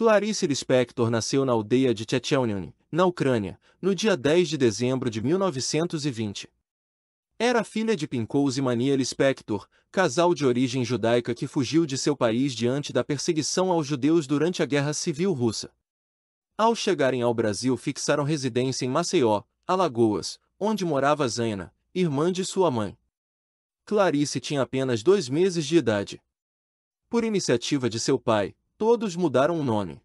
Clarice Lispector nasceu na aldeia de Tchetchenion, na Ucrânia, no dia 10 de dezembro de 1920. Era filha de Pinchos e Mania Lispector, casal de origem judaica que fugiu de seu país diante da perseguição aos judeus durante a Guerra Civil Russa. Ao chegarem ao Brasil, fixaram residência em Maceió, Alagoas, onde morava Zaina, irmã de sua mãe. Clarice tinha apenas 2 meses de idade. Por iniciativa de seu pai, todos mudaram o nome.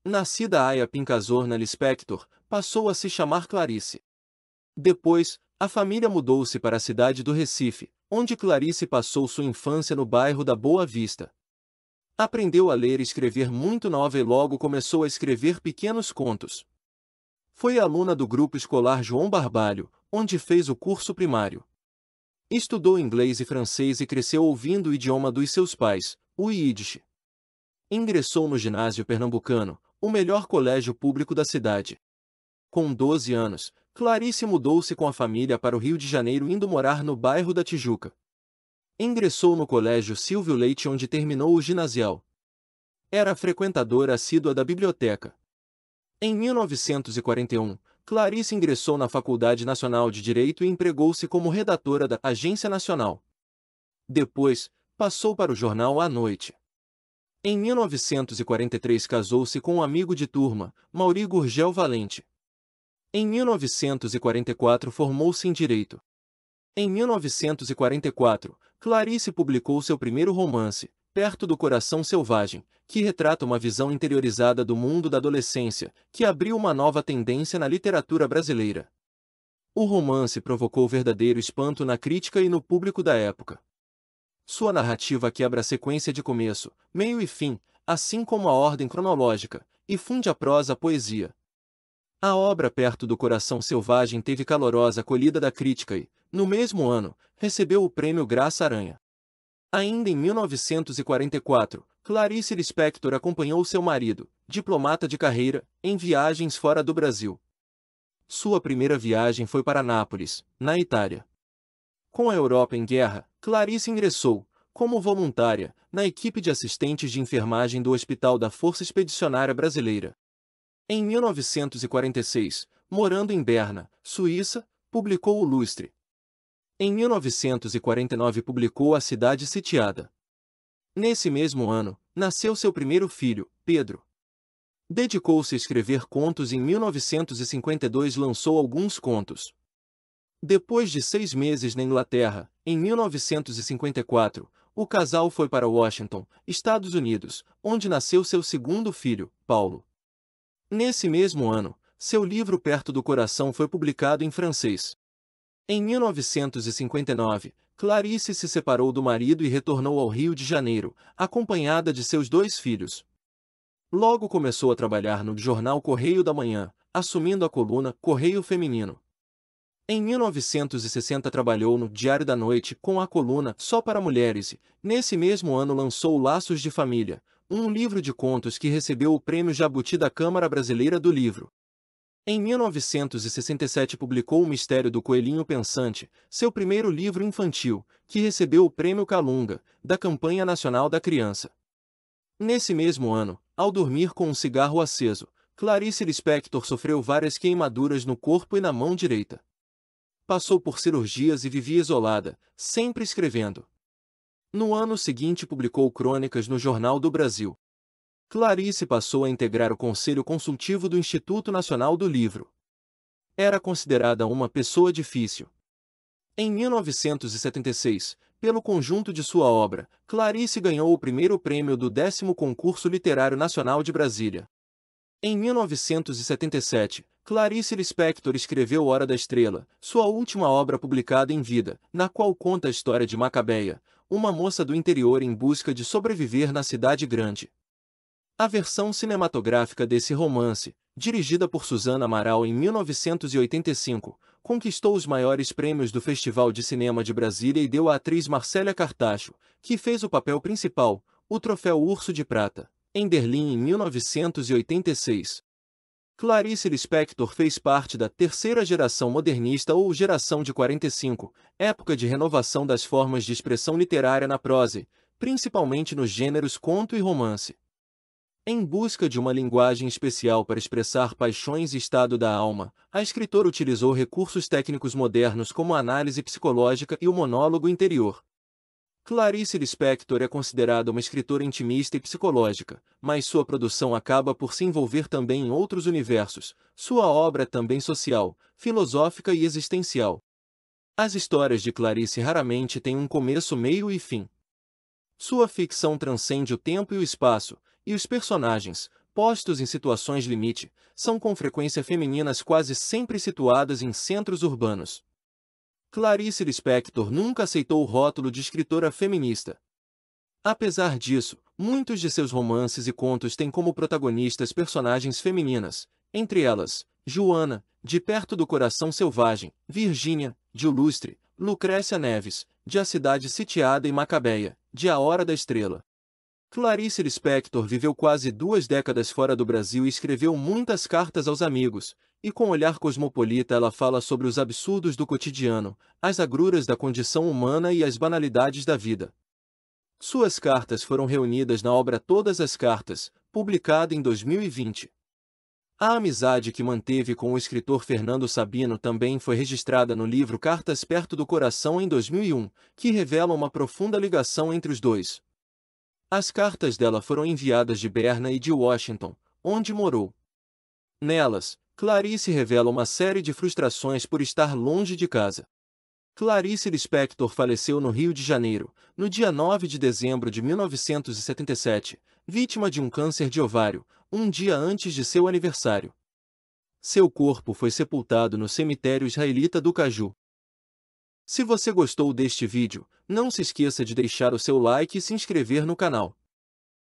Nascida Aya Pinchazorna Lispector, passou a se chamar Clarice. Depois, a família mudou-se para a cidade do Recife, onde Clarice passou sua infância no bairro da Boa Vista. Aprendeu a ler e escrever muito nova e logo começou a escrever pequenos contos. Foi aluna do grupo escolar João Barbalho, onde fez o curso primário. Estudou inglês e francês e cresceu ouvindo o idioma dos seus pais, o Yiddish. Ingressou no ginásio pernambucano, o melhor colégio público da cidade. Com 12 anos, Clarice mudou-se com a família para o Rio de Janeiro, indo morar no bairro da Tijuca. Ingressou no colégio Silvio Leite, onde terminou o ginasial. Era frequentadora assídua da biblioteca. Em 1941, Clarice ingressou na Faculdade Nacional de Direito e empregou-se como redatora da Agência Nacional. Depois, passou para o jornal À Noite. Em 1943 casou-se com um amigo de turma, Mauri Gurgel Valente. Em 1944 formou-se em Direito. Em 1944, Clarice publicou seu primeiro romance, Perto do Coração Selvagem, que retrata uma visão interiorizada do mundo da adolescência, que abriu uma nova tendência na literatura brasileira. O romance provocou verdadeiro espanto na crítica e no público da época. Sua narrativa quebra a sequência de começo, meio e fim, assim como a ordem cronológica, e funde a prosa à poesia. A obra Perto do Coração Selvagem teve calorosa acolhida da crítica e, no mesmo ano, recebeu o prêmio Graça Aranha. Ainda em 1944, Clarice Lispector acompanhou seu marido, diplomata de carreira, em viagens fora do Brasil. Sua primeira viagem foi para Nápoles, na Itália. Com a Europa em guerra, Clarice ingressou, como voluntária, na equipe de assistentes de enfermagem do Hospital da Força Expedicionária Brasileira. Em 1946, morando em Berna, Suíça, publicou O Lustre. Em 1949 publicou A Cidade Sitiada. Nesse mesmo ano, nasceu seu primeiro filho, Pedro. Dedicou-se a escrever contos e em 1952 lançou alguns contos. Depois de 6 meses na Inglaterra, em 1954, o casal foi para Washington, Estados Unidos, onde nasceu seu segundo filho, Paulo. Nesse mesmo ano, seu livro Perto do Coração foi publicado em francês. Em 1959, Clarice se separou do marido e retornou ao Rio de Janeiro, acompanhada de seus 2 filhos. Logo começou a trabalhar no jornal Correio da Manhã, assumindo a coluna Correio Feminino. Em 1960 trabalhou no Diário da Noite com a coluna Só para Mulheres e, nesse mesmo ano lançou Laços de Família, um livro de contos que recebeu o Prêmio Jabuti da Câmara Brasileira do Livro. Em 1967 publicou O Mistério do Coelhinho Pensante, seu primeiro livro infantil, que recebeu o Prêmio Calunga, da Campanha Nacional da Criança. Nesse mesmo ano, ao dormir com um cigarro aceso, Clarice Lispector sofreu várias queimaduras no corpo e na mão direita. Passou por cirurgias e vivia isolada, sempre escrevendo. No ano seguinte publicou crônicas no Jornal do Brasil. Clarice passou a integrar o Conselho Consultivo do Instituto Nacional do Livro. Era considerada uma pessoa difícil. Em 1976, pelo conjunto de sua obra, Clarice ganhou o primeiro prêmio do 10º Concurso Literário Nacional de Brasília. Em 1977, Clarice Lispector escreveu Hora da Estrela, sua última obra publicada em vida, na qual conta a história de Macabeia, uma moça do interior em busca de sobreviver na cidade grande. A versão cinematográfica desse romance, dirigida por Suzana Amaral em 1985, conquistou os maiores prêmios do Festival de Cinema de Brasília e deu à atriz Marcélia Cartacho, que fez o papel principal, o troféu Urso de Prata, em Berlim em 1986. Clarice Lispector fez parte da terceira geração modernista ou geração de 45, época de renovação das formas de expressão literária na prosa, principalmente nos gêneros conto e romance. Em busca de uma linguagem especial para expressar paixões e estado da alma, a escritora utilizou recursos técnicos modernos como a análise psicológica e o monólogo interior. Clarice Lispector é considerada uma escritora intimista e psicológica, mas sua produção acaba por se envolver também em outros universos. Sua obra é também social, filosófica e existencial. As histórias de Clarice raramente têm um começo, meio e fim. Sua ficção transcende o tempo e o espaço, e os personagens, postos em situações limite, são com frequência femininas, quase sempre situadas em centros urbanos. Clarice Lispector nunca aceitou o rótulo de escritora feminista. Apesar disso, muitos de seus romances e contos têm como protagonistas personagens femininas, entre elas, Joana, de Perto do Coração Selvagem, Virgínia, de O Lustre, Lucrécia Neves, de A Cidade Sitiada e Macabeia, de A Hora da Estrela. Clarice Lispector viveu quase 2 décadas fora do Brasil e escreveu muitas cartas aos amigos, e com olhar cosmopolita ela fala sobre os absurdos do cotidiano, as agruras da condição humana e as banalidades da vida. Suas cartas foram reunidas na obra Todas as Cartas, publicada em 2020. A amizade que manteve com o escritor Fernando Sabino também foi registrada no livro Cartas Perto do Coração em 2001, que revela uma profunda ligação entre os dois. As cartas dela foram enviadas de Berna e de Washington, onde morou. Nelas, Clarice revela uma série de frustrações por estar longe de casa. Clarice Lispector faleceu no Rio de Janeiro, no dia 9 de dezembro de 1977, vítima de um câncer de ovário, um dia antes de seu aniversário. Seu corpo foi sepultado no cemitério israelita do Caju. Se você gostou deste vídeo, não se esqueça de deixar o seu like e se inscrever no canal.